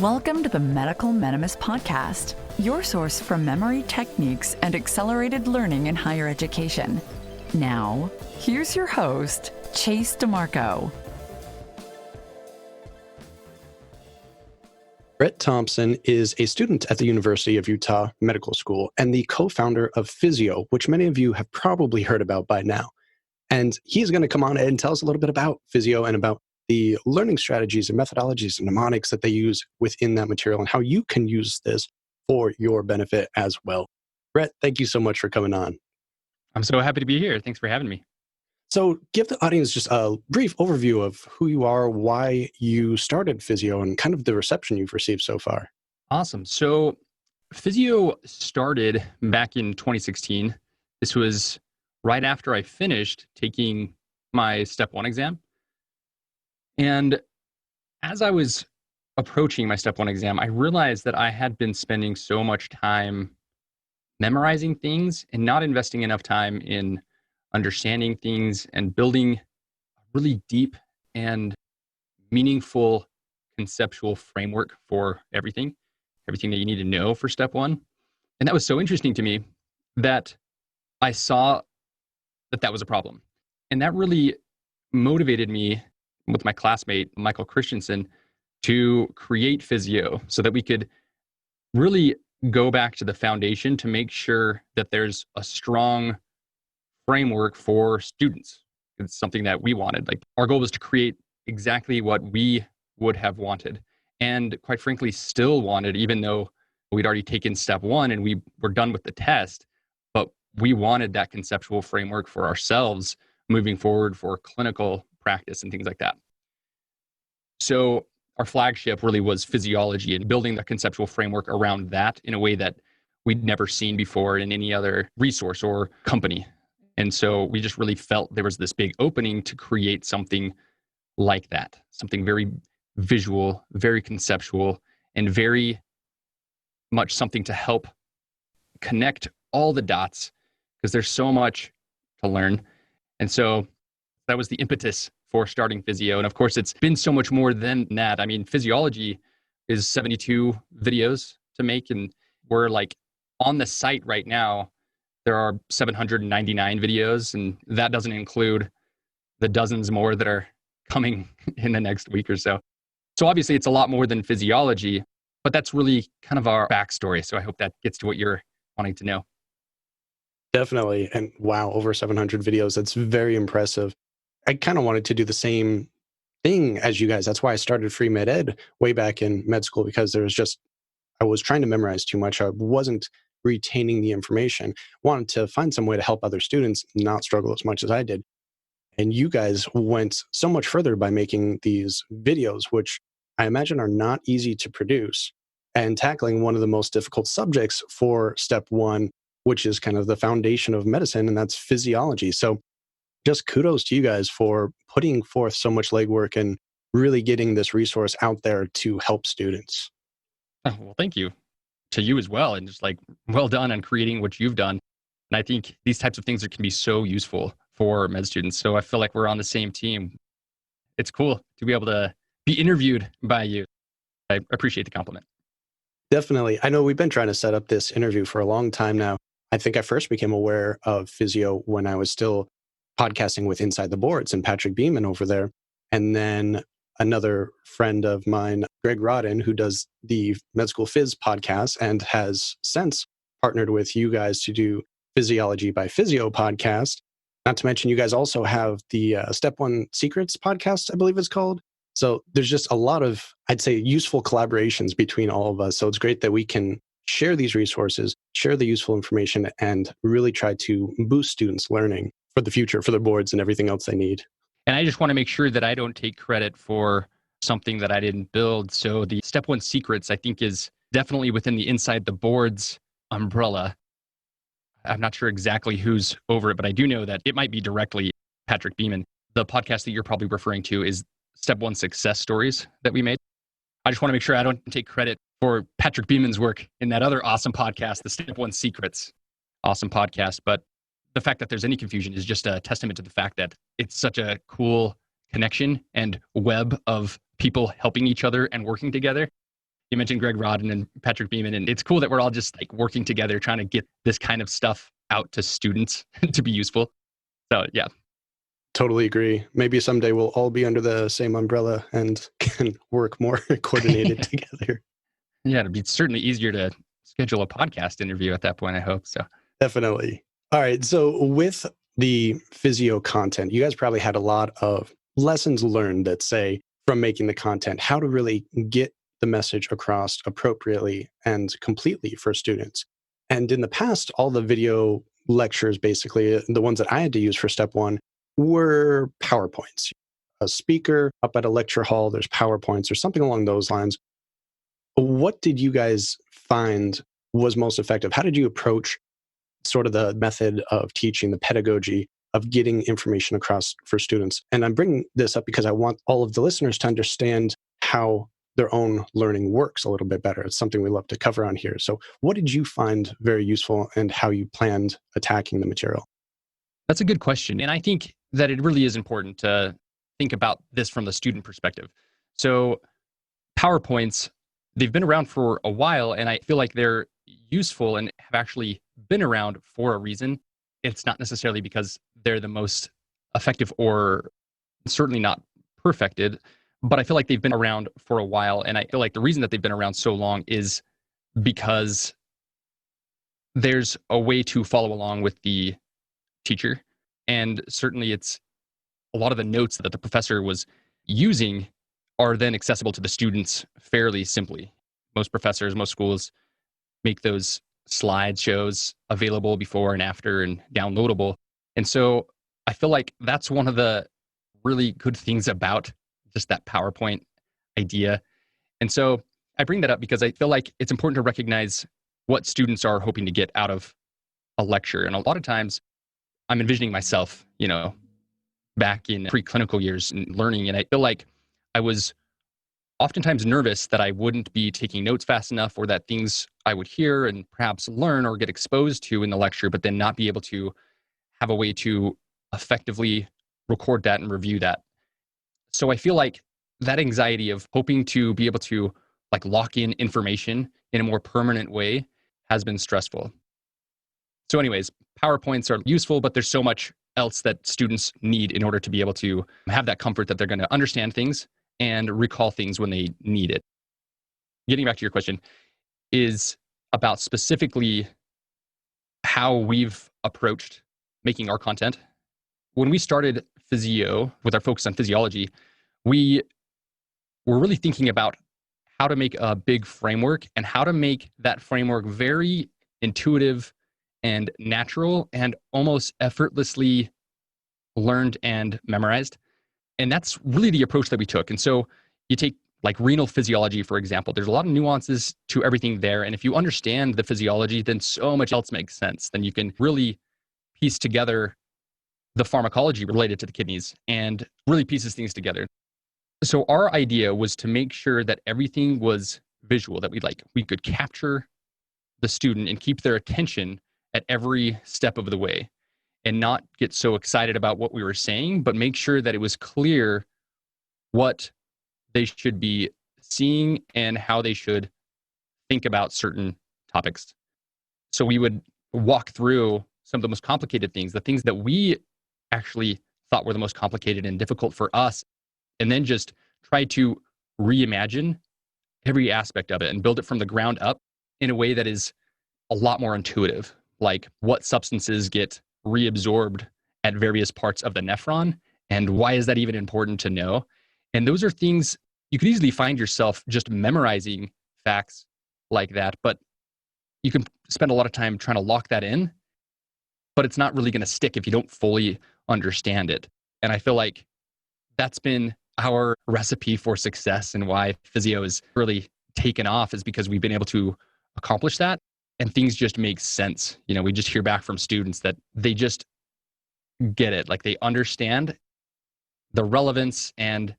Welcome to the Medical Mnemonics Podcast, your source for memory techniques and accelerated learning in higher education. Now, here's your host, Chase DiMarco. Rhett Thompson is a student at the University of Utah Medical School and the co-founder of Physeo, which many of you have probably heard about by now. And he's going to come on and tell us a little bit about Physeo and about the learning strategies and methodologies and mnemonics that they use within that material and how you can use this for your benefit as well. Rhett, thank you so much for coming on. I'm so happy to be here. Thanks for having me. So give the audience just a brief overview of who you are, why you started Physeo, and kind of the reception you've received so far. Awesome. So Physeo started back in 2016. This was right after I finished taking my Step 1 exam. And as I was approaching my Step 1 exam, I realized that I had been spending so much time memorizing things and not investing enough time in understanding things and building a really deep and meaningful conceptual framework for everything that you need to know for Step 1. And that was so interesting to me that I saw that was a problem. And that really motivated me with my classmate, Michael Christensen, to create Physeo so that we could really go back to the foundation to make sure that there's a strong framework for students. It's something that we wanted. Like, our goal was to create exactly what we would have wanted, and quite frankly still wanted, even though we'd already taken Step 1 and we were done with the test. But we wanted that conceptual framework for ourselves moving forward for clinical practice and things like that. So our flagship really was physiology and building the conceptual framework around that in a way that we'd never seen before in any other resource or company. And so we just really felt there was this big opening to create something like that, something very visual, very conceptual, and very much something to help connect all the dots, because there's so much to learn. And so that was the impetus for starting Physeo. And of course, it's been so much more than that. I mean, physiology is 72 videos to make. And we're like on the site right now, there are 799 videos. And that doesn't include the dozens more that are coming in the next week or so. So obviously, it's a lot more than physiology, but that's really kind of our backstory. So I hope that gets to what you're wanting to know. Definitely. And wow, over 700 videos. That's very impressive. I kind of wanted to do the same thing as you guys. That's why I started free med ed way back in med school, because I was trying to memorize too much. I wasn't retaining the information. Wanted to find some way to help other students not struggle as much as I did. And you guys went so much further by making these videos, which I imagine are not easy to produce, and tackling one of the most difficult subjects for Step 1, which is kind of the foundation of medicine, and that's physiology. So just kudos to you guys for putting forth so much legwork and really getting this resource out there to help students. Oh, well, thank you to you as well. And just like, well done on creating what you've done. And I think these types of things can be so useful for med students. So I feel like we're on the same team. It's cool to be able to be interviewed by you. I appreciate the compliment. Definitely. I know we've been trying to set up this interview for a long time now. I think I first became aware of Physeo when I was still podcasting with Inside the Boards and Patrick Beeman over there. And then another friend of mine, Greg Rodden, who does the Med School Phys podcast and has since partnered with you guys to do Physiology by Physeo podcast. Not to mention, you guys also have the Step 1 Secrets podcast, I believe it's called. So there's just a lot of, I'd say, useful collaborations between all of us. So it's great that we can share these resources, share the useful information, and really try to boost students' learning for the future, for their boards and everything else they need. And I just want to make sure that I don't take credit for something that I didn't build. So the Step 1 Secrets, I think, is definitely within the Inside the Boards umbrella. I'm not sure exactly who's over it, but I do know that it might be directly Patrick Beeman. The podcast that you're probably referring to is Step 1 Success Stories that we made. I just want to make sure I don't take credit for Patrick Beeman's work in that other awesome podcast, the Step 1 Secrets. Awesome podcast. But the fact that there's any confusion is just a testament to the fact that it's such a cool connection and web of people helping each other and working together. You mentioned Greg Rodden and Patrick Beeman, and it's cool that we're all just like working together, trying to get this kind of stuff out to students to be useful. So yeah. Totally agree. Maybe someday we'll all be under the same umbrella and can work more coordinated together. Yeah, it'd be certainly easier to schedule a podcast interview at that point, I hope. So Definitely. All right. So with the Physeo content, you guys probably had a lot of lessons learned that say from making the content, how to really get the message across appropriately and completely for students. And in the past, all the video lectures, basically the ones that I had to use for step one, were PowerPoints. A speaker up at a lecture hall, there's PowerPoints or something along those lines. What did you guys find was most effective? How did you approach sort of the method of teaching, the pedagogy of getting information across for students? And I'm bringing this up because I want all of the listeners to understand how their own learning works a little bit better. It's something we love to cover on here. So what did you find very useful and how you planned attacking the material? that's a good question. And I think that it really is important to think about this from the student perspective. So PowerPoints, they've been around for a while, and I feel like they're useful and have actually been around for a reason. It's not necessarily because they're the most effective or certainly not perfected, but I feel like they've been around for a while. And I feel like the reason that they've been around so long is because there's a way to follow along with the teacher. And certainly it's a lot of the notes that the professor was using are then accessible to the students fairly simply. Most professors, most schools make those slideshows available before and after and downloadable. And so I feel like that's one of the really good things about just that PowerPoint idea. And so I bring that up because I feel like it's important to recognize what students are hoping to get out of a lecture. And a lot of times I'm envisioning myself, back in preclinical years and learning. And I feel like I was oftentimes nervous that I wouldn't be taking notes fast enough or that things I would hear and perhaps learn or get exposed to in the lecture, but then not be able to have a way to effectively record that and review that. So I feel like that anxiety of hoping to be able to like lock in information in a more permanent way has been stressful. So anyways, PowerPoints are useful, but there's so much else that students need in order to be able to have that comfort that they're going to understand things and recall things when they need it. Getting back to your question is about specifically how we've approached making our content. When we started Physeo with our focus on physiology, we were really thinking about how to make a big framework and how to make that framework very intuitive and natural and almost effortlessly learned and memorized. And that's really the approach that we took. And so you take like renal physiology, for example, there's a lot of nuances to everything there. And if you understand the physiology, then so much else makes sense. Then you can really piece together the pharmacology related to the kidneys and really pieces things together. So our idea was to make sure that everything was visual, that we could capture the student and keep their attention at every step of the way and not get so excited about what we were saying, but make sure that it was clear what they should be seeing and how they should think about certain topics. So we would walk through some of the most complicated things, the things that we actually thought were the most complicated and difficult for us, and then just try to reimagine every aspect of it and build it from the ground up in a way that is a lot more intuitive, like what substances get reabsorbed at various parts of the nephron, and why is that even important to know? And those are things you could easily find yourself just memorizing facts like that, but you can spend a lot of time trying to lock that in, but it's not really going to stick if you don't fully understand it. And I feel like that's been our recipe for success and why Physeo has really taken off is because we've been able to accomplish that and things just make sense. We just hear back from students that they just get it. Like they understand the relevance and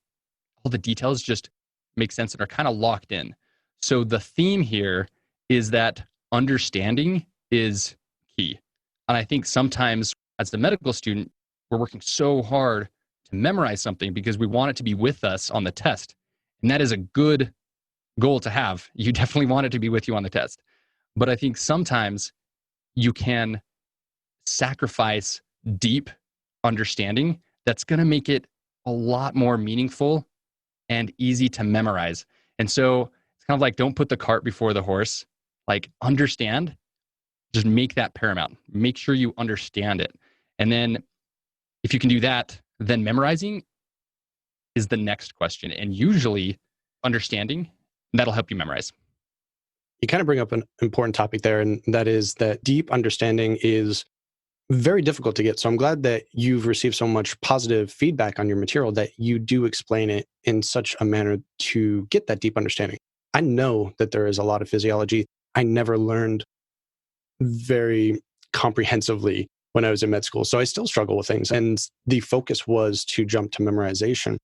all the details just make sense and are kind of locked in. So the theme here is that understanding is key. And I think sometimes as a medical student, we're working so hard to memorize something because we want it to be with us on the test. And that is a good goal to have. You definitely want it to be with you on the test. But I think sometimes you can sacrifice deep understanding that's going to make it a lot more meaningful and easy to memorize. And so it's kind of like, don't put the cart before the horse. Like, understand, just make that paramount. Make sure you understand it. And then if you can do that, then memorizing is the next question. And usually understanding, that'll help you memorize. You kind of bring up an important topic there, and that is that deep understanding is very difficult to get. So I'm glad that you've received so much positive feedback on your material that you do explain it in such a manner to get that deep understanding. I know that there is a lot of physiology I never learned very comprehensively when I was in med school. So I still struggle with things. And the focus was to jump to memorization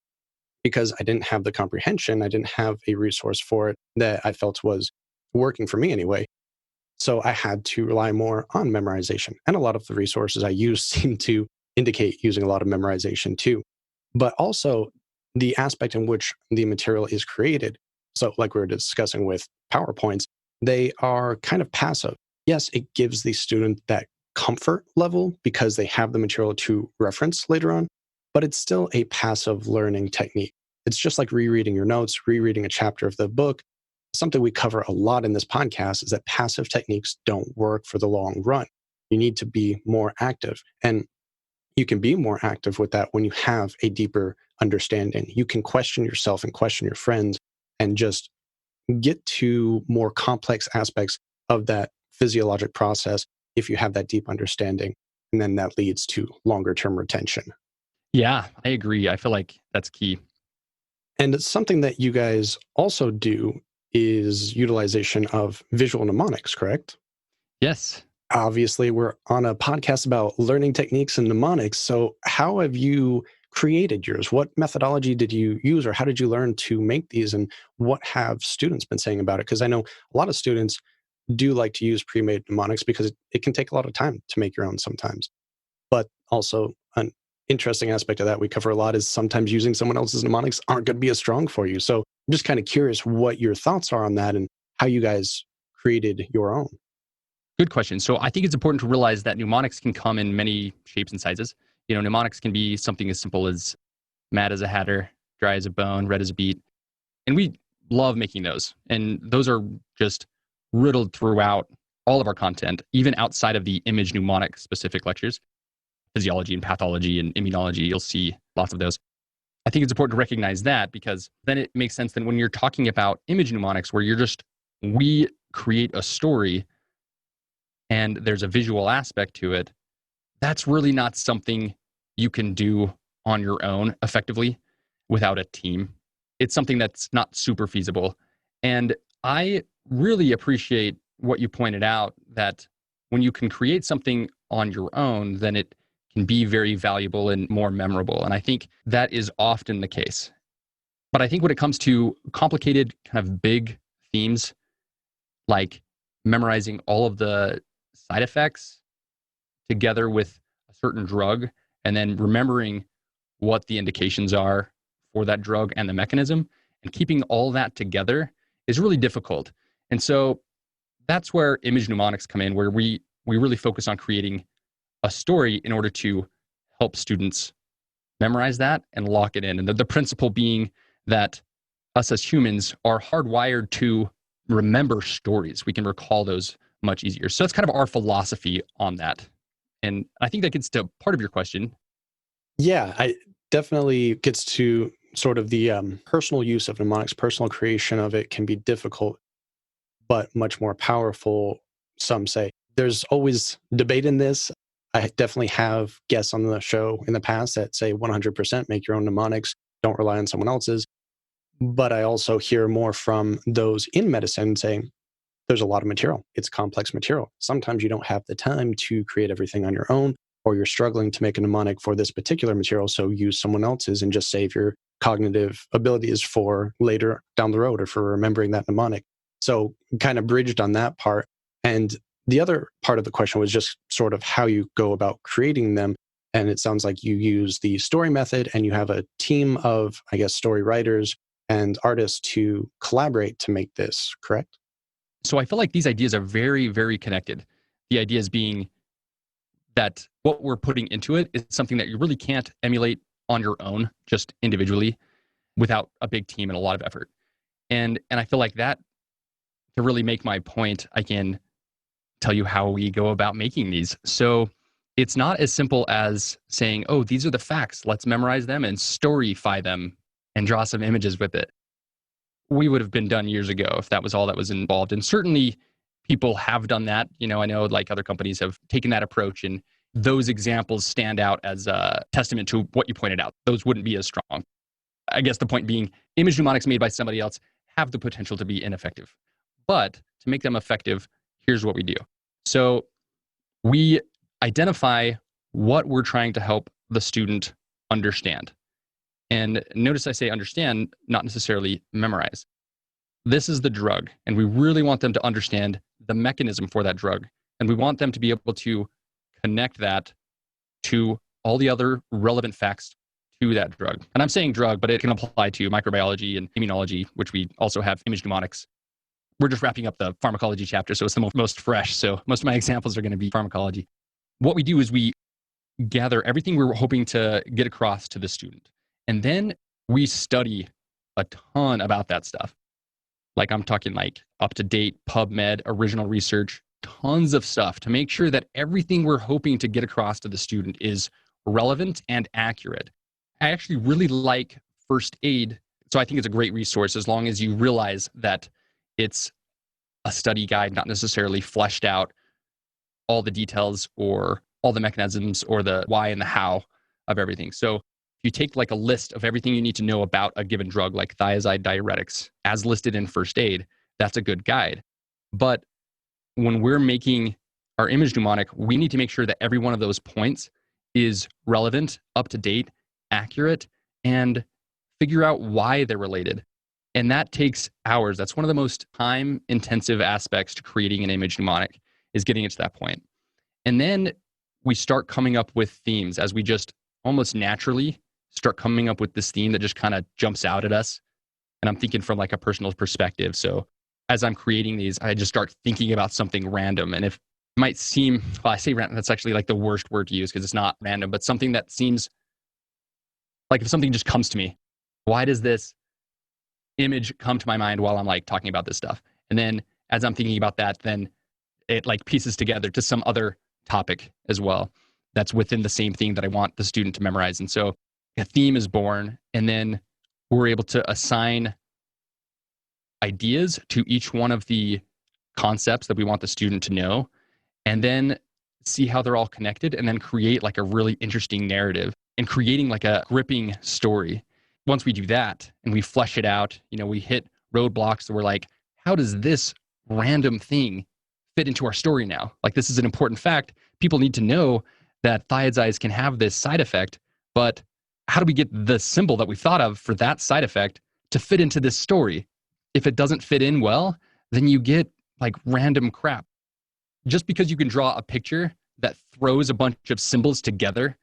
because I didn't have the comprehension. I didn't have a resource for it that I felt was working for me anyway. So I had to rely more on memorization. And a lot of the resources I use seem to indicate using a lot of memorization too. But also the aspect in which the material is created. So, like we were discussing with PowerPoints, they are kind of passive. Yes, it gives the student that comfort level because they have the material to reference later on, but it's still a passive learning technique. It's just like rereading your notes, rereading a chapter of the book. Something we cover a lot in this podcast is that passive techniques don't work for the long run. You need to be more active. And you can be more active with that when you have a deeper understanding. You can question yourself and question your friends and just get to more complex aspects of that physiologic process if you have that deep understanding. And then that leads to longer term retention. Yeah, I agree. I feel like that's key. And it's something that you guys also do is utilization of visual mnemonics, correct? Yes. Obviously, we're on a podcast about learning techniques and mnemonics. So, how have you created yours? What methodology did you use, or how did you learn to make these? And what have students been saying about it? Because I know a lot of students do like to use pre made mnemonics because it can take a lot of time to make your own sometimes. But also, an interesting aspect of that we cover a lot is sometimes using someone else's mnemonics aren't going to be as strong for you. So, I'm just kind of curious what your thoughts are on that and how you guys created your own. Good question. So I think it's important to realize that mnemonics can come in many shapes and sizes. Mnemonics can be something as simple as mad as a hatter, dry as a bone, red as a beet. And we love making those. And those are just riddled throughout all of our content, even outside of the image mnemonic specific lectures, physiology and pathology and immunology. You'll see lots of those. I think it's important to recognize that because then it makes sense that when you're talking about image mnemonics, where we create a story and there's a visual aspect to it, that's really not something you can do on your own effectively without a team. It's something that's not super feasible. And I really appreciate what you pointed out that when you can create something on your own, then it can be very valuable and more memorable. And I think that is often the case. But I think when it comes to complicated, kind of big themes, like memorizing all of the side effects together with a certain drug, and then remembering what the indications are for that drug and the mechanism, and keeping all that together is really difficult. And so that's where image mnemonics come in, where we really focus on creating a story in order to help students memorize that and lock it in. And the principle being that us as humans are hardwired to remember stories. We can recall those much easier. So that's kind of our philosophy on that. And I think that gets to part of your question. Yeah, I definitely gets to sort of the personal use of mnemonics, personal creation of it can be difficult, but much more powerful, some say. There's always debate in this. I definitely have guests on the show in the past that say 100% make your own mnemonics, don't rely on someone else's. But I also hear more from those in medicine saying there's a lot of material. It's complex material. Sometimes you don't have the time to create everything on your own, or you're struggling to make a mnemonic for this particular material. So use someone else's and just save your cognitive abilities for later down the road or for remembering that mnemonic. So kind of bridged on that part. And the other part of the question was just sort of how you go about creating them. And it sounds like you use the story method and you have a team of, I guess, story writers and artists to collaborate to make this, correct? So I feel like these ideas are very, very connected. The ideas being that what we're putting into it is something that you really can't emulate on your own, just individually, without a big team and a lot of effort. And I feel like that, to really make my point, I can tell you how we go about making these. So it's not as simple as saying, oh, these are the facts, let's memorize them and storyfy them and draw some images with it. We would have been done years ago if that was all that was involved. And certainly people have done that. You know, I know like other companies have taken that approach, and those examples stand out as a testament to what you pointed out. Those wouldn't be as strong. I guess the point being, image mnemonics made by somebody else have the potential to be ineffective. But to make them effective, here's what we do. So we identify what we're trying to help the student understand. And notice I say understand, not necessarily memorize. This is the drug, and we really want them to understand the mechanism for that drug. And we want them to be able to connect that to all the other relevant facts to that drug. And I'm saying drug, but it can apply to microbiology and immunology, which we also have image mnemonics. We're just wrapping up the pharmacology chapter, so it's the most fresh. So most of my examples are going to be pharmacology. What we do is we gather everything we're hoping to get across to the student. And then we study a ton about that stuff. Like I'm talking like up-to-date PubMed, original research, tons of stuff to make sure that everything we're hoping to get across to the student is relevant and accurate. I actually really like first aid. So I think it's a great resource as long as you realize that it's a study guide, not necessarily fleshed out all the details or all the mechanisms or the why and the how of everything. So if you take like a list of everything you need to know about a given drug, like thiazide diuretics, as listed in first aid, that's a good guide. But when we're making our image mnemonic, we need to make sure that every one of those points is relevant, up to date, accurate, and figure out why they're related. And that takes hours. That's one of the most time-intensive aspects to creating an image mnemonic, is getting it to that point. And then we start coming up with themes as we just almost naturally start coming up with this theme that just kind of jumps out at us. And I'm thinking from like a personal perspective. So as I'm creating these, I just start thinking about something random. And if it might seem, well, I say random, that's actually like the worst word to use because it's not random, but something that seems like if something just comes to me, why does this image come to my mind while I'm like talking about this stuff? And then as I'm thinking about that, then it like pieces together to some other topic as well that's within the same thing that I want the student to memorize. And so a theme is born, and then we're able to assign ideas to each one of the concepts that we want the student to know, and then see how they're all connected, and then create like a really interesting narrative and creating like a gripping story. Once we do that and we flesh it out, you know, we hit roadblocks that we're like, how does this random thing fit into our story now? Like, this is an important fact. People need to know that thiazides can have this side effect, but how do we get the symbol that we thought of for that side effect to fit into this story? If it doesn't fit in well, then you get like random crap. Just because you can draw a picture that throws a bunch of symbols together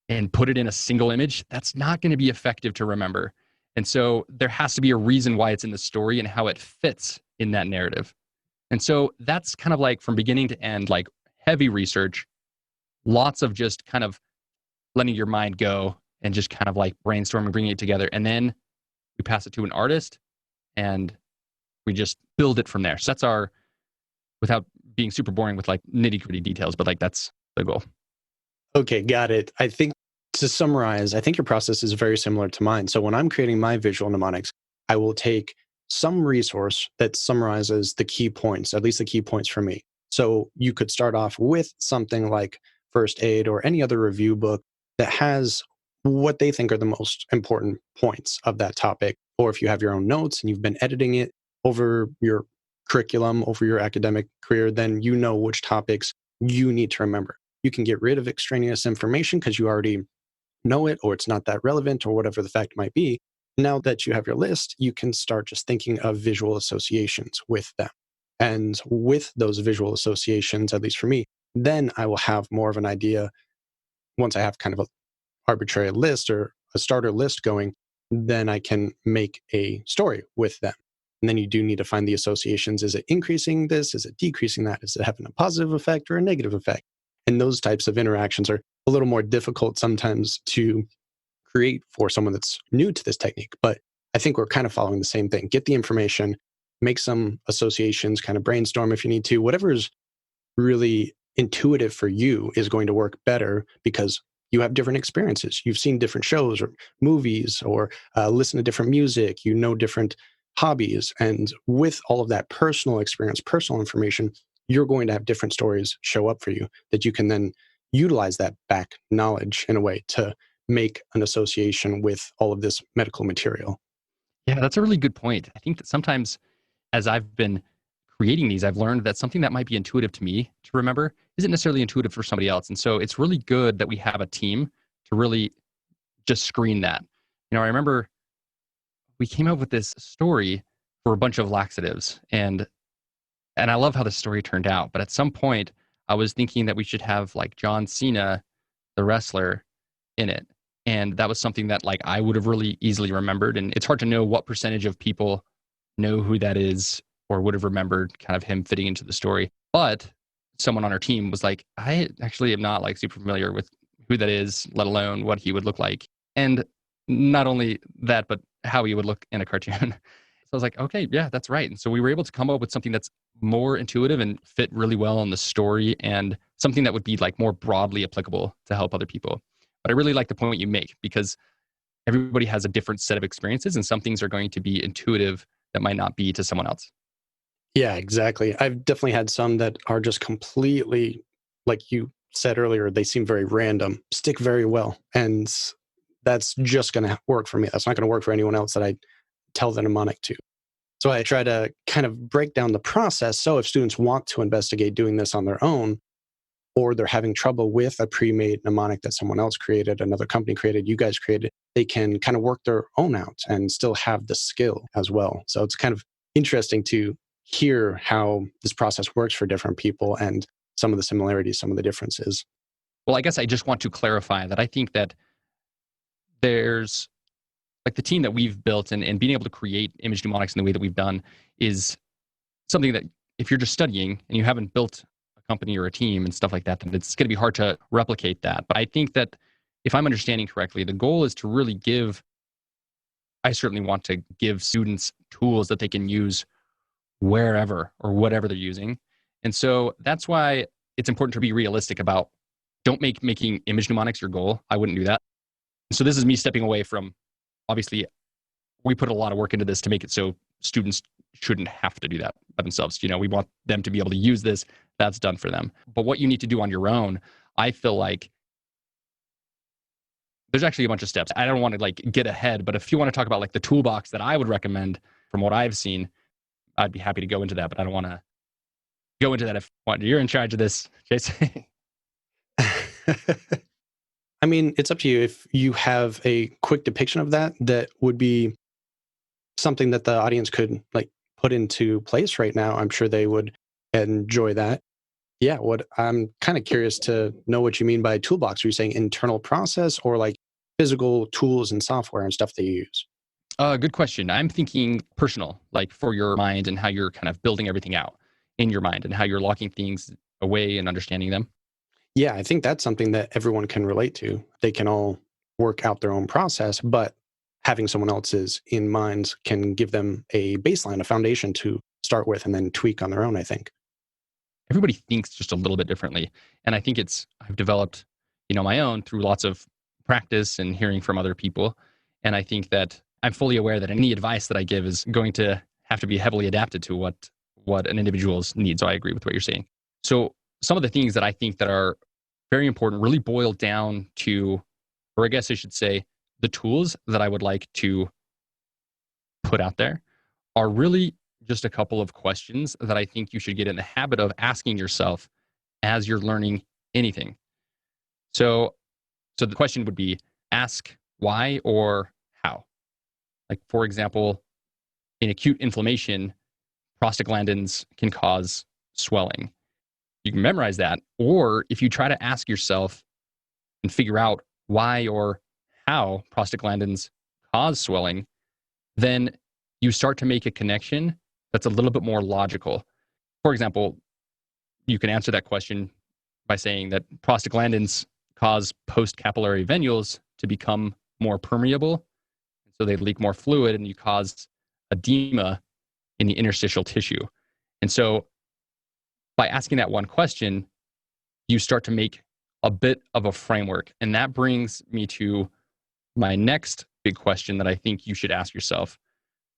and put it in a single image, that's not going to be effective to remember. And so there has to be a reason why it's in the story and how it fits in that narrative. And so that's kind of like from beginning to end, like heavy research, lots of just kind of letting your mind go and just kind of like brainstorming, bringing it together. And then we pass it to an artist and we just build it from there. So that's our, without being super boring with like nitty gritty details, but like that's the goal. Okay, got it. I think to summarize, I think your process is very similar to mine. So when I'm creating my visual mnemonics, I will take some resource that summarizes the key points, at least the key points for me. So you could start off with something like first aid or any other review book that has what they think are the most important points of that topic. Or if you have your own notes and you've been editing it over your curriculum, over your academic career, then you know which topics you need to remember. You can get rid of extraneous information because you already know it, or it's not that relevant, or whatever the fact might be. Now that you have your list, you can start just thinking of visual associations with them. And with those visual associations, at least for me, then I will have more of an idea once I have kind of an arbitrary list or a starter list going. then I can make a story with them. And then you do need to find the associations. Is it increasing this? Is it decreasing that? Is it having a positive effect or a negative effect? And those types of interactions are a little more difficult sometimes to create for someone that's new to this technique. But I think we're kind of following the same thing. Get the information, make some associations, kind of brainstorm if you need to. Whatever is really intuitive for you is going to work better because you have different experiences. You've seen different shows or movies or listen to different music, you know, different hobbies. And with all of that personal experience, personal information, you're going to have different stories show up for you that you can then utilize that back knowledge in a way to make an association with all of this medical material. Yeah, that's a really good point. I think that sometimes as I've been creating these, I've learned that something that might be intuitive to me to remember isn't necessarily intuitive for somebody else. And so it's really good that we have a team to really just screen that. You know, I remember we came up with this story for a bunch of laxatives, and I love how the story turned out. But at some point, I was thinking that we should have like John Cena, the wrestler, in it. And that was something that like I would have really easily remembered. And it's hard to know what percentage of people know who that is or would have remembered kind of him fitting into the story. But someone on our team was like, I actually am not like super familiar with who that is, let alone what he would look like. And not only that, but how he would look in a cartoon. So I was like, okay, yeah, that's right. And so we were able to come up with something that's more intuitive and fit really well in the story and something that would be like more broadly applicable to help other people. But I really like the point you make because everybody has a different set of experiences and some things are going to be intuitive that might not be to someone else. Yeah, exactly. I've definitely had some that are just completely, like you said earlier, they seem very random, stick very well. And that's just going to work for me. That's not going to work for anyone else that I tell the mnemonic to. So I try to kind of break down the process. So if students want to investigate doing this on their own, or they're having trouble with a pre-made mnemonic that someone else created, another company created, you guys created, they can kind of work their own out and still have the skill as well. So it's kind of interesting to hear how this process works for different people and some of the similarities, some of the differences. Well, I guess I just want to clarify that I think that there's like the team that we've built and being able to create image mnemonics in the way that we've done is something that if you're just studying and you haven't built a company or a team and stuff like that, then it's going to be hard to replicate that. But I think that if I'm understanding correctly, the goal is to really I certainly want to give students tools that they can use wherever or whatever they're using. And so that's why it's important to be realistic about don't make making image mnemonics your goal. I wouldn't do that. So this is me stepping away from, obviously, we put a lot of work into this to make it so students shouldn't have to do that by themselves. You know, we want them to be able to use this. That's done for them. But what you need to do on your own, I feel like there's actually a bunch of steps. I don't want to like get ahead, but if you want to talk about like the toolbox that I would recommend from what I've seen, I'd be happy to go into that, but I don't want to go into that if you're in charge of this, Jason. I mean, it's up to you. If you have a quick depiction of that, that would be something that the audience could like put into place right now, I'm sure they would enjoy that. Yeah, what I'm kind of curious to know what you mean by toolbox. Are you saying internal process or like physical tools and software and stuff that you use? Good question. I'm thinking personal, like for your mind and how you're kind of building everything out in your mind and how you're locking things away and understanding them. Yeah, I think that's something that everyone can relate to. They can all work out their own process, but having someone else's in mind can give them a baseline, a foundation to start with and then tweak on their own, I think. Everybody thinks just a little bit differently. And I think I've developed, my own through lots of practice and hearing from other people. And I think that I'm fully aware that any advice that I give is going to have to be heavily adapted to what an individual's needs. So I agree with what you're saying. So some of the things that I think that are very important really boil down to, or I guess I should say, the tools that I would like to put out there are really just a couple of questions that I think you should get in the habit of asking yourself as you're learning anything. So the question would be ask why or how. Like, for example, in acute inflammation, prostaglandins can cause swelling. You can memorize that. Or if you try to ask yourself and figure out why or how prostaglandins cause swelling, then you start to make a connection that's a little bit more logical. For example, you can answer that question by saying that prostaglandins cause postcapillary venules to become more permeable. So they leak more fluid and you cause edema in the interstitial tissue. And so by asking that one question, you start to make a bit of a framework. And that brings me to my next big question that I think you should ask yourself,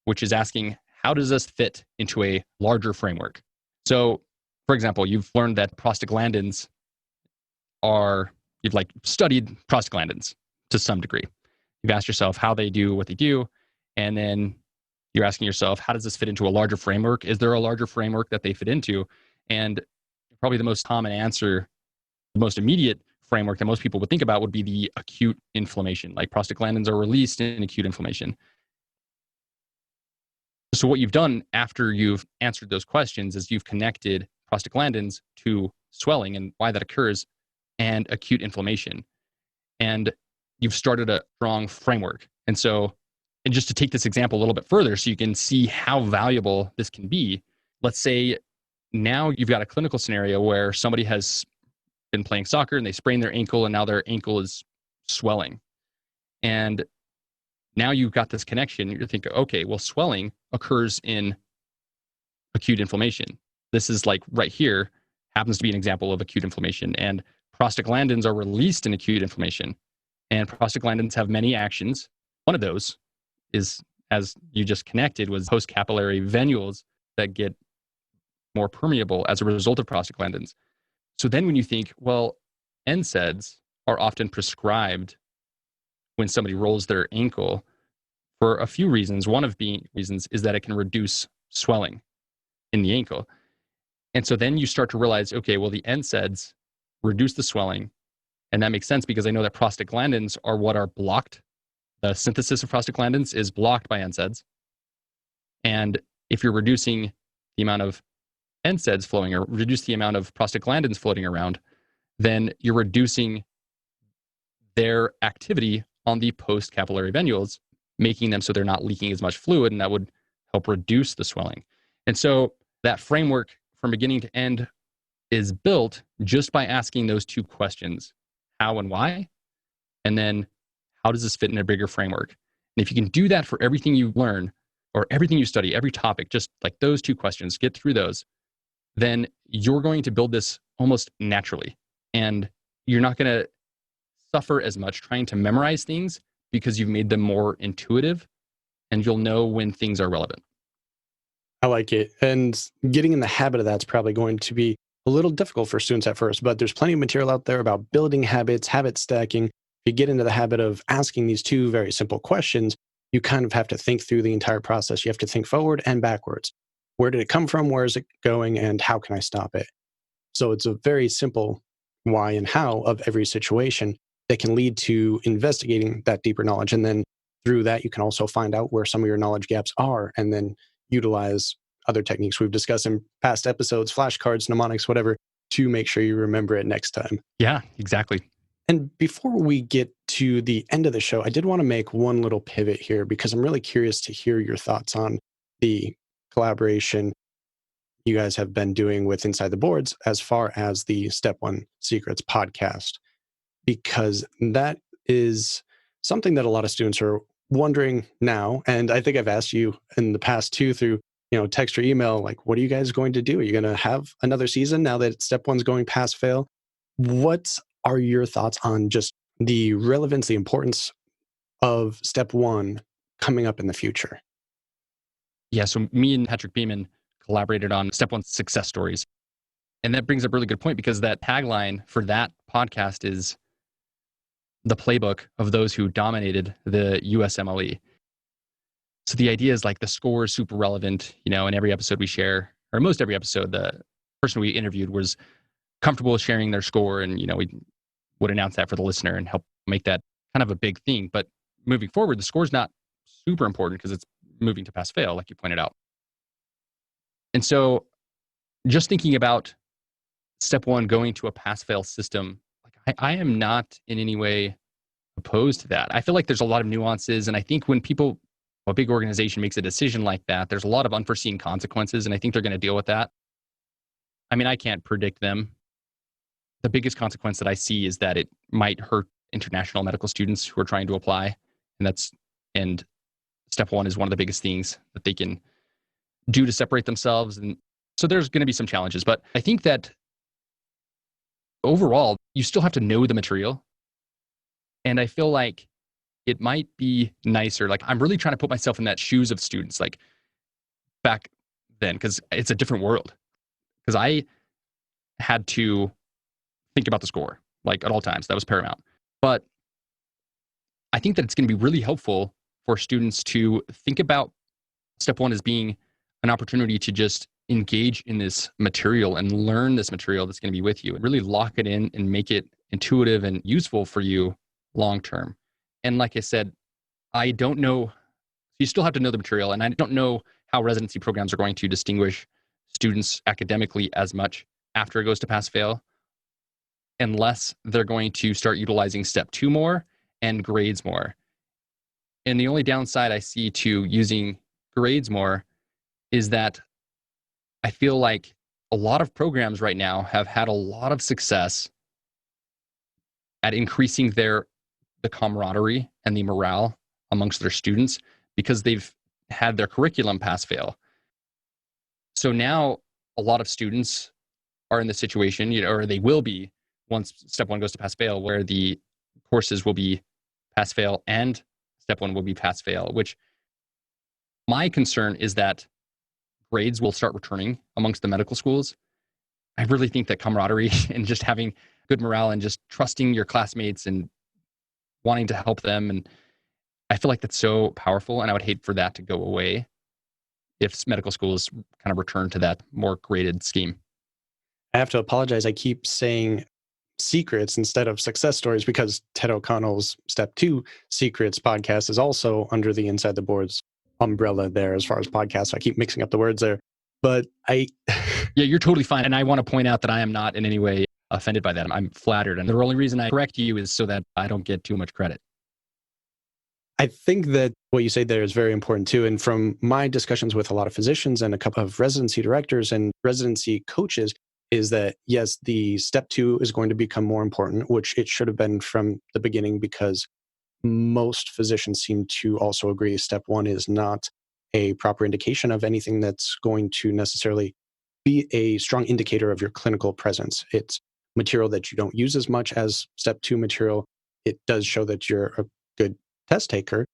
which is asking, how does this fit into a larger framework? So, for example, you've learned that prostaglandins you've studied prostaglandins to some degree. You've asked yourself how they do what they do. And then you're asking yourself, how does this fit into a larger framework? Is there a larger framework that they fit into? And probably the most common answer, the most immediate framework that most people would think about would be the acute inflammation. Like prostaglandins are released in acute inflammation. So what you've done after you've answered those questions is you've connected prostaglandins to swelling and why that occurs and acute inflammation. And you've started a strong framework. And just to take this example a little bit further so you can see how valuable this can be, let's say now you've got a clinical scenario where somebody has been playing soccer and they sprain their ankle and now their ankle is swelling. And now you've got this connection. You're thinking, okay, well, swelling occurs in acute inflammation. This is like right here, happens to be an example of acute inflammation. And prostaglandins are released in acute inflammation. And prostaglandins have many actions. One of those is, as you just connected, was postcapillary venules that get more permeable as a result of prostaglandins. So then when you think, well, NSAIDs are often prescribed when somebody rolls their ankle for a few reasons. One of the reasons is that it can reduce swelling in the ankle. And so then you start to realize, okay, well, the NSAIDs reduce the swelling. And that makes sense because I know that prostaglandins are what are blocked. The synthesis of prostaglandins is blocked by NSAIDs. And if you're reducing the amount of NSAIDs flowing or reduce the amount of prostaglandins floating around, then you're reducing their activity on the postcapillary venules, making them so they're not leaking as much fluid, and that would help reduce the swelling. And so that framework from beginning to end is built just by asking those two questions, how and why, and then how does this fit in a bigger framework? And if you can do that for everything you learn or everything you study, every topic, just like those two questions, get through those, then you're going to build this almost naturally. And you're not going to suffer as much trying to memorize things because you've made them more intuitive and you'll know when things are relevant. I like it. And getting in the habit of that's probably going to be a little difficult for students at first, but there's plenty of material out there about building habits, habit stacking. If you get into the habit of asking these two very simple questions, you kind of have to think through the entire process. You have to think forward and backwards. Where did it come from? Where is it going? And how can I stop it? So it's a very simple why and how of every situation that can lead to investigating that deeper knowledge. And then through that, you can also find out where some of your knowledge gaps are and then utilize other techniques we've discussed in past episodes, flashcards, mnemonics, whatever, to make sure you remember it next time. Yeah, exactly. And before we get to the end of the show, I did want to make one little pivot here because I'm really curious to hear your thoughts on the collaboration you guys have been doing with Inside the Boards as far as the Step One Secrets podcast, because that is something that a lot of students are wondering now. And I think I've asked you in the past too, through text or email, like, what are you guys going to do? Are you going to have another season now that Step One's going past fail? What are your thoughts on just the relevance, the importance of Step One coming up in the future? Yeah, so me and Patrick Beeman collaborated on Step One success stories. And that brings up a really good point because that tagline for that podcast is the playbook of those who dominated the USMLE. So the idea is like the score is super relevant, in every episode we share, or most every episode, the person we interviewed was comfortable sharing their score and, we would announce that for the listener and help make that kind of a big thing. But moving forward, the score is not super important because it's moving to pass fail, like you pointed out. And so just thinking about Step One going to a pass fail system, like I am not in any way opposed to that. I feel like there's a lot of nuances. And I think when a big organization makes a decision like that, there's a lot of unforeseen consequences. And I think they're going to deal with that. I mean, I can't predict them. The biggest consequence that I see is that it might hurt international medical students who are trying to apply. And step one is one of the biggest things that they can do to separate themselves. And so there's going to be some challenges. But I think that overall, you still have to know the material. And I feel like it might be nicer. Like, I'm really trying to put myself in that shoes of students, like back then, because it's a different world. Because I had to think about the score, like at all times. That was paramount. But I think that it's going to be really helpful for students to think about step one as being an opportunity to just engage in this material and learn this material that's going to be with you and really lock it in and make it intuitive and useful for you long term. And like I said, I don't know, you still have to know the material, and I don't know how residency programs are going to distinguish students academically as much after it goes to pass fail, unless they're going to start utilizing step two more and grades more. And the only downside I see to using grades more is that I feel like a lot of programs right now have had a lot of success at increasing the camaraderie and the morale amongst their students because they've had their curriculum pass fail. So now a lot of students are in the situation, or they will be once step one goes to pass fail, where the courses will be pass fail and step one will be pass fail, which my concern is that grades will start returning amongst the medical schools. I really think that camaraderie and just having good morale and just trusting your classmates and wanting to help them, and I feel like that's so powerful, and I would hate for that to go away if medical schools kind of return to that more graded scheme. I have to apologize. I keep saying secrets instead of success stories because Ted O'Connell's Step 2 Secrets podcast is also under the Inside the Boards umbrella there as far as podcasts. I keep mixing up the words there. But yeah, you're totally fine. And I want to point out that I am not in any way offended by that. I'm flattered. And the only reason I correct you is so that I don't get too much credit. I think that what you say there is very important too. And from my discussions with a lot of physicians and a couple of residency directors and residency coaches, is that yes, the step 2 is going to become more important, which it should have been from the beginning, because most physicians seem to also agree step 1 is not a proper indication of anything that's going to necessarily be a strong indicator of your clinical presence. It's material that you don't use as much as step 2 material. It does show that you're a good test taker,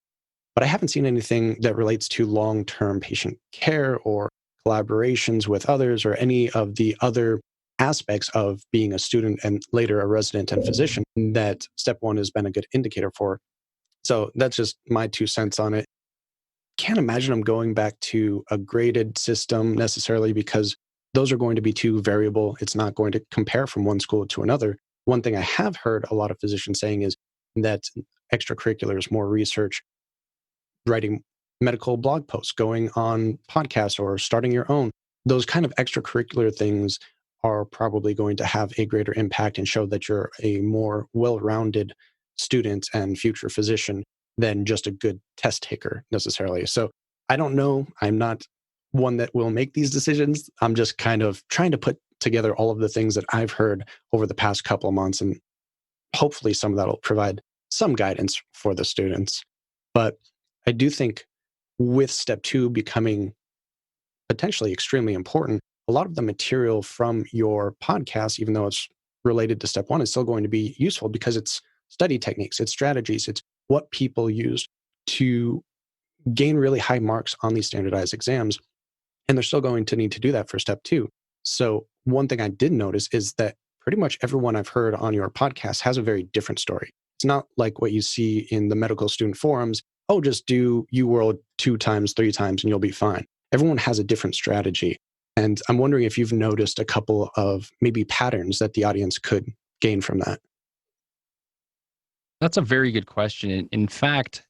but I haven't seen anything that relates to long-term patient care or collaborations with others or any of the other aspects of being a student and later a resident and physician that step 1 has been a good indicator for. So that's just my 2 cents on it. Can't imagine them going back to a graded system necessarily, because those are going to be too variable. It's not going to compare from one school to another. One thing I have heard a lot of physicians saying is that extracurriculars, more research, writing medical blog posts, going on podcasts, or starting your own, those kind of extracurricular things are probably going to have a greater impact and show that you're a more well-rounded student and future physician than just a good test taker necessarily. So I don't know. I'm not one that will make these decisions. I'm just kind of trying to put together all of the things that I've heard over the past couple of months, and hopefully some of that will provide some guidance for the students. But I do think with step 2 becoming potentially extremely important, a lot of the material from your podcast, even though it's related to step 1, is still going to be useful because it's study techniques, it's strategies, it's what people used to gain really high marks on these standardized exams. And they're still going to need to do that for step 2. So one thing I did notice is that pretty much everyone I've heard on your podcast has a very different story. It's not like what you see in the medical student forums. Oh, just do UWorld 2 times, 3 times, and you'll be fine. Everyone has a different strategy. And I'm wondering if you've noticed a couple of maybe patterns that the audience could gain from that. That's a very good question. In fact,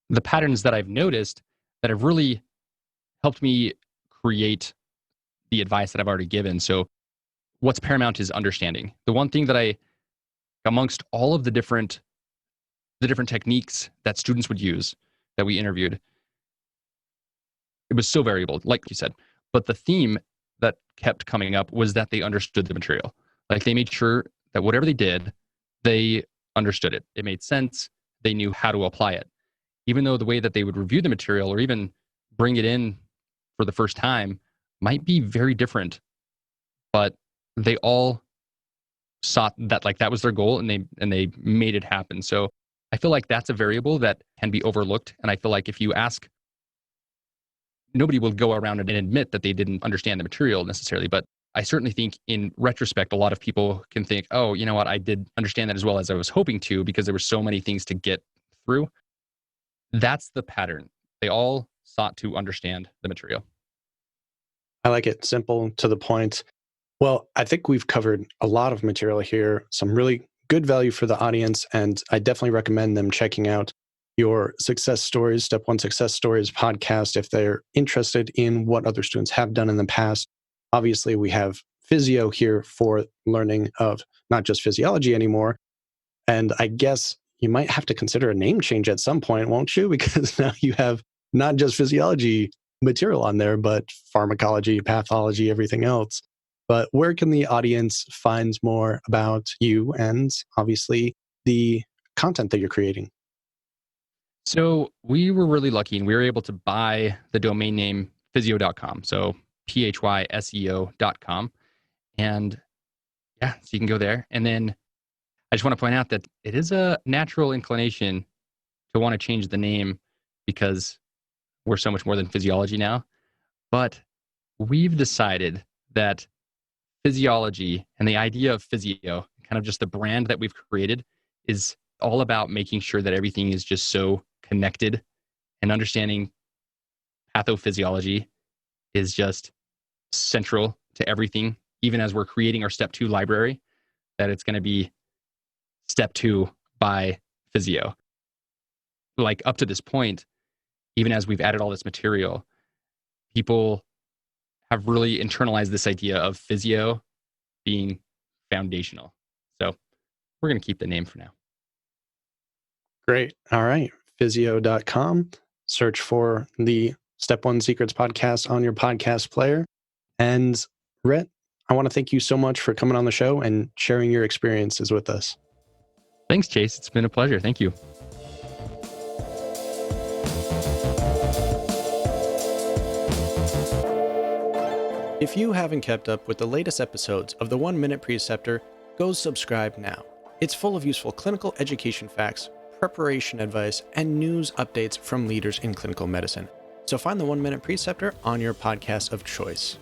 the patterns that I've noticed that have really helped me create the advice that I've already given. So what's paramount is understanding. The one thing that amongst all of the different the different techniques that students would use that we interviewed, it was so variable, like you said. But the theme that kept coming up was that they understood the material. Like they made sure that whatever they did, they understood it. It made sense. They knew how to apply it. Even though the way that they would review the material or even bring it in for the first time might be very different, but they all sought that, like that was their goal, and they made it happen. So I feel like that's a variable that can be overlooked. And I feel like if you ask, nobody will go around and admit that they didn't understand the material necessarily. But I certainly think in retrospect, a lot of people can think, oh, you know what, I did understand that as well as I was hoping to, because there were so many things to get through. That's the pattern. They all sought to understand the material. I like it. Simple, to the point. Well, I think we've covered a lot of material here, some really good value for the audience, and I definitely recommend them checking out your Success Stories, Step 1 Success Stories podcast if they're interested in what other students have done in the past. Obviously, we have Physeo here for learning of not just physiology anymore. And I guess you might have to consider a name change at some point, won't you? Because now you have not just physiology material on there, but pharmacology, pathology, everything else. But where can the audience find more about you and obviously the content that you're creating? So we were really lucky and we were able to buy the domain name physeo.com. So physeo.com. And yeah, so you can go there. And then I just want to point out that it is a natural inclination to want to change the name because we're so much more than physiology now. But we've decided that physiology and the idea of Physeo, kind of just the brand that we've created, is all about making sure that everything is just so connected, and understanding pathophysiology is just central to everything, even as we're creating our step 2 library, that it's going to be step 2 by Physeo. Like up to this point, even as we've added all this material, people have really internalized this idea of Physeo being foundational. So we're going to keep the name for now. Great. All right. Physeo.com. Search for the Step 1 Secrets podcast on your podcast player. And Rhett, I want to thank you so much for coming on the show and sharing your experiences with us. Thanks, Chase. It's been a pleasure. Thank you. If you haven't kept up with the latest episodes of the 1 Minute Preceptor, go subscribe now. It's full of useful clinical education facts, preparation advice, and news updates from leaders in clinical medicine. So find the 1 Minute Preceptor on your podcast of choice.